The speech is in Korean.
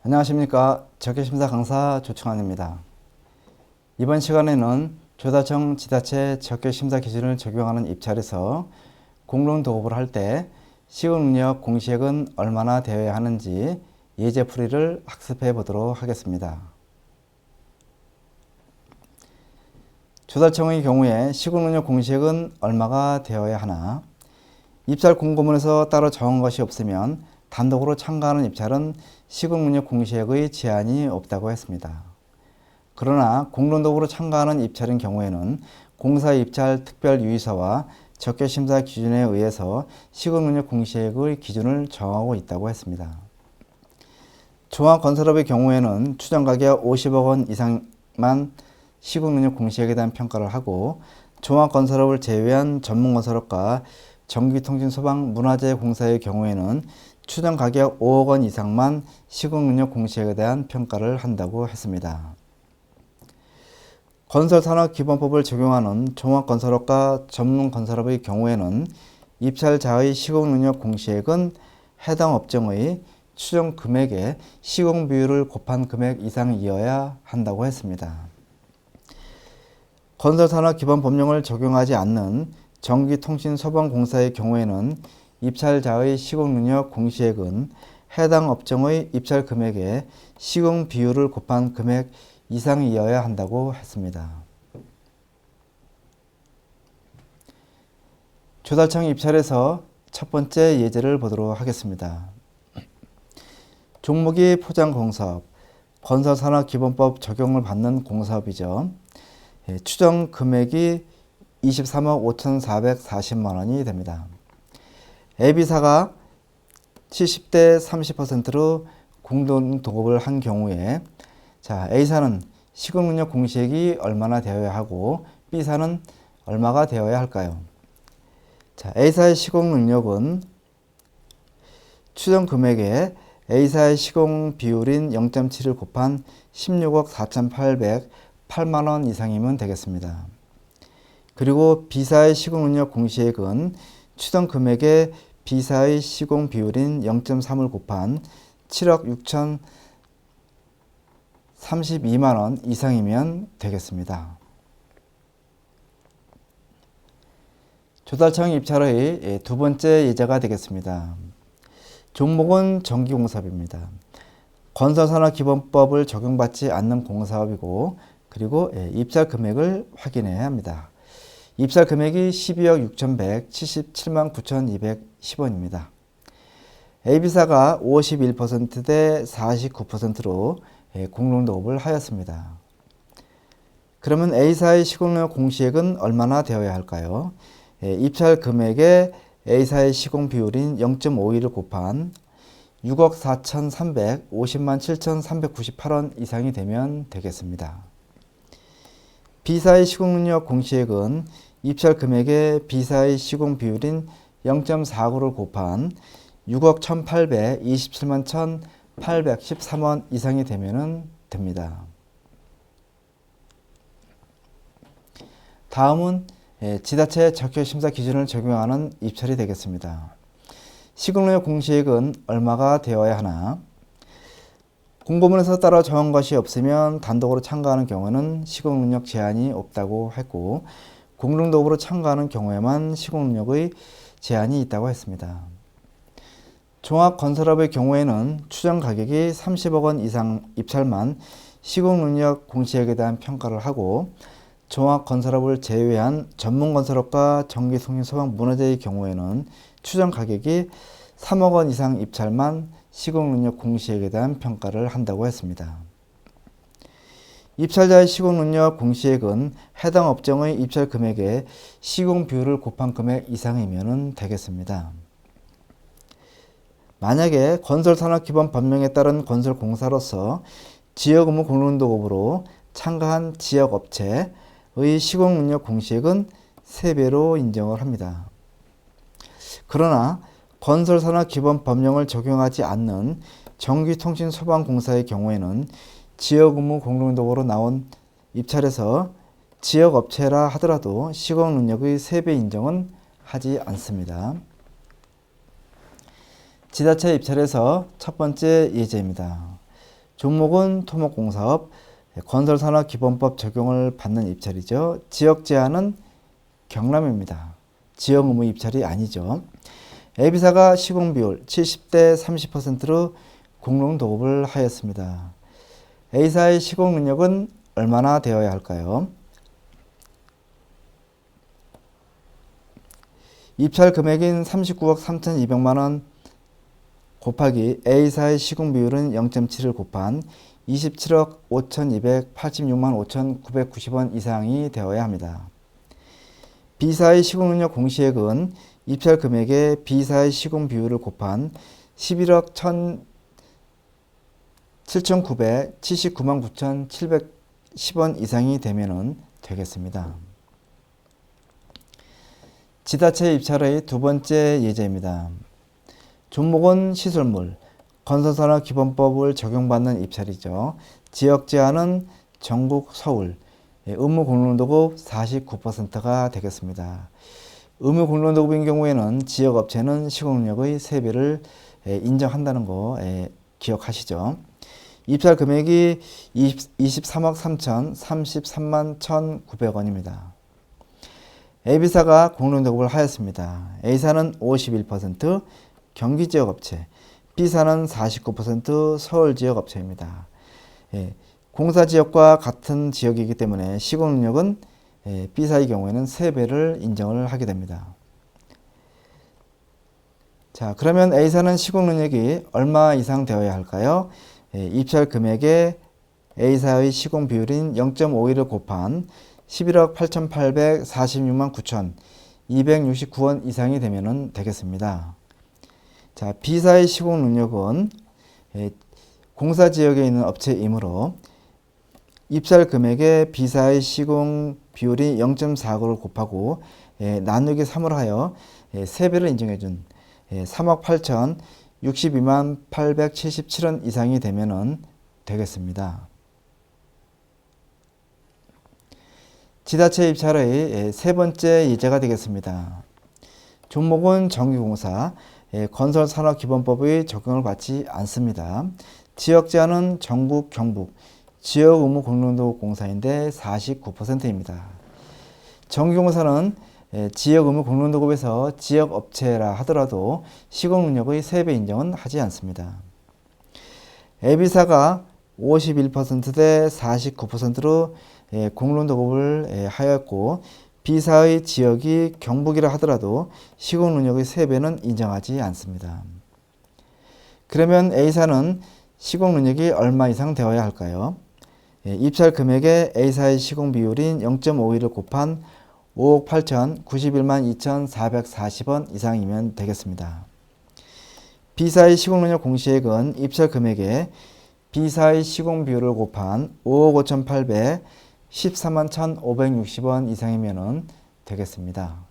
안녕하십니까. 적개심사 강사 조충환입니다. 이번 시간에는 조달청 지자체 적개심사 기준을 적용하는 입찰에서 공론도급을 할 때 시공능력 공시액은 얼마나 되어야 하는지 예제풀이를 학습해 보도록 하겠습니다. 조달청의 경우에 시공능력 공시액은 얼마가 되어야 하나? 입찰 공고문에서 따로 정한 것이 없으면 단독으로 참가하는 입찰은 시공능력 공시액의 제한이 없다고 했습니다. 그러나 공론도급으로 참가하는 입찰인 경우에는 공사입찰 특별유의서와 적개심사 기준에 의해서 시공능력 공시액의 기준을 정하고 있다고 했습니다. 종합건설업의 경우에는 추정가격 50억 원 이상만 시공능력 공시액에 대한 평가를 하고, 종합건설업을 제외한 전문건설업과 전기통신소방 문화재 공사의 경우에는 추정 가격 5억 원 이상만 시공능력 공시액에 대한 평가를 한다고 했습니다. 건설산업기본법을 적용하는 종합건설업과 전문건설업의 경우에는 입찰자의 시공능력 공시액은 해당 업종의 추정 금액의 시공비율을 곱한 금액 이상이어야 한다고 했습니다. 건설산업기본법령을 적용하지 않는 전기통신소방공사의 경우에는 입찰자의 시공능력 공시액은 해당 업종의 입찰 금액의 시공 비율을 곱한 금액 이상이어야 한다고 했습니다. 조달청 입찰에서 첫 번째 예제를 보도록 하겠습니다. 종목이 포장공사업, 건설산업기본법 적용을 받는 공사업이죠. 추정 금액이 23억 5,440만 원이 됩니다. A사가 70대 30%로 공동도급을 한 경우에 A사는 시공능력 공시액이 얼마나 되어야 하고 B사는 얼마가 되어야 할까요? A사의 시공능력은 추정 금액에 A사의 시공 비율인 0.7을 곱한 16억 4,808만 원 이상이면 되겠습니다. 그리고 B사의 시공능력 공시액은 추정 금액에 B사의 시공 비율인 0.3을 곱한 7억 6,032만 원 이상이면 되겠습니다. 조달청 입찰의 두 번째 예제가 되겠습니다. 종목은 전기공사업입니다. 건설산업기본법을 적용받지 않는 공사업이고, 그리고 입찰 금액을 확인해야 합니다. 입찰 금액이 12억 6,177만 9,210원입니다. A사가 51%대 49%로 공동도급을 하였습니다. 그러면 A사의 시공능력 공시액은 얼마나 되어야 할까요? 입찰 금액에 A사의 시공 비율인 0.51을 곱한 6억 4,350만 7,398원 이상이 되면 되겠습니다. B사의 시공능력 공시액은 입찰 금액에 B사의 시공 비율인 0.49를 곱한 6억 1,827만 1,813원 이상이 되면 됩니다. 다음은 지자체 적격심사 기준을 적용하는 입찰이 되겠습니다. 시공능력 공시액은 얼마가 되어야 하나? 공고문에서 따로 정한 것이 없으면 단독으로 참가하는 경우는 시공능력 제한이 없다고 했고, 공동도급으로 참가하는 경우에만 시공능력의 제한이 있다고 했습니다. 종합건설업의 경우에는 추정 가격이 30억 원 이상 입찰만 시공능력 공시액에 대한 평가를 하고, 종합건설업을 제외한 전문건설업과 전기통신소방 문화재의 경우에는 추정 가격이 3억 원 이상 입찰만 시공능력 공시액에 대한 평가를 한다고 했습니다. 입찰자의 시공능력 공시액은 해당 업종의 입찰 금액의 시공 비율을 곱한 금액 이상이면 되겠습니다. 만약에 건설산업기본법령에 따른 건설공사로서 지역의무 공론도급으로 참가한 지역업체의 시공능력 공시액은 3배로 인정을 합니다. 그러나 건설산업기본법령을 적용하지 않는 전기통신소방공사의 경우에는 지역의무 공동도급으로 나온 입찰에서 지역업체라 하더라도 시공능력의 3배 인정은 하지 않습니다. 지자체 입찰에서 첫 번째 예제입니다. 종목은 토목공사업, 건설산업기본법 적용을 받는 입찰이죠. 지역 제한은 경남입니다. 지역 의무 입찰이 아니죠. A사가 시공비율 70대 30%로 공릉도급을 하였습니다. A사의 시공 능력은 얼마나 되어야 할까요? 입찰 금액인 39억 3,200만원 곱하기 A사의 시공 비율은 0.7을 곱한 27억 5,286만 5,990원 이상이 되어야 합니다. B사의 시공능력 공시액은 입찰 금액에 B사의 시공 비율을 곱한 11억 7,979만 9,710원 이상이 되면 되겠습니다. 지자체 입찰의 두 번째 예제입니다. 종목은 시설물, 건설산업기본법을 적용받는 입찰이죠. 지역 제한은 전국 서울, 의무 공릉도급 49%가 되겠습니다. 의무 공릉도급인 경우에는 지역 업체는 시공능력의 3배를 인정한다는 거 기억하시죠. 입찰 금액이 23억 3천 33만 1,900원입니다. A사가 공릉도급을 하였습니다. A사는 51%, 경기 지역 업체, B사는 49% 서울 지역 업체입니다. 공사 지역과 같은 지역이기 때문에 시공 능력은 B사의 경우에는 3배를 인정을 하게 됩니다. 자, 그러면 A사는 시공 능력이 얼마 이상 되어야 할까요? 입찰 금액에 A사의 시공 비율인 0.51을 곱한 11억 8,846만 9,269원 이상이 되면 되겠습니다. 자, B사의 시공 능력은 공사 지역에 있는 업체이므로 입찰 금액에 B사의 시공 비율이 0.49를 곱하고 나누기 3을 하여 3배를 인정해준 3억 8,062만 877원 이상이 되면 되겠습니다. 지자체 입찰의 세 번째 예제가 되겠습니다. 종목은 정기공사, 건설산업기본법의 적용을 받지 않습니다. 지역 제한은 전국, 경북, 지역 의무 공릉도급 공사인데 49%입니다. 정기공사는 지역 의무 공릉도급에서 지역 업체라 하더라도 시공 능력의 3배 인정은 하지 않습니다. A사가 51%대 49%로 공릉도급을 하였고 B사의 지역이 경북이라 하더라도 시공 능력의 3배는 인정하지 않습니다. 그러면 A사는 시공 능력이 얼마 이상 되어야 할까요? 입찰 금액에 A사의 시공 비율인 0.51을 곱한 5억 8,091만 2,440원 이상이면 되겠습니다. B사의 시공 능력 공시액은 입찰 금액에 B사의 시공 비율을 곱한 5억 5,814만 1,560원 이상이면 되겠습니다.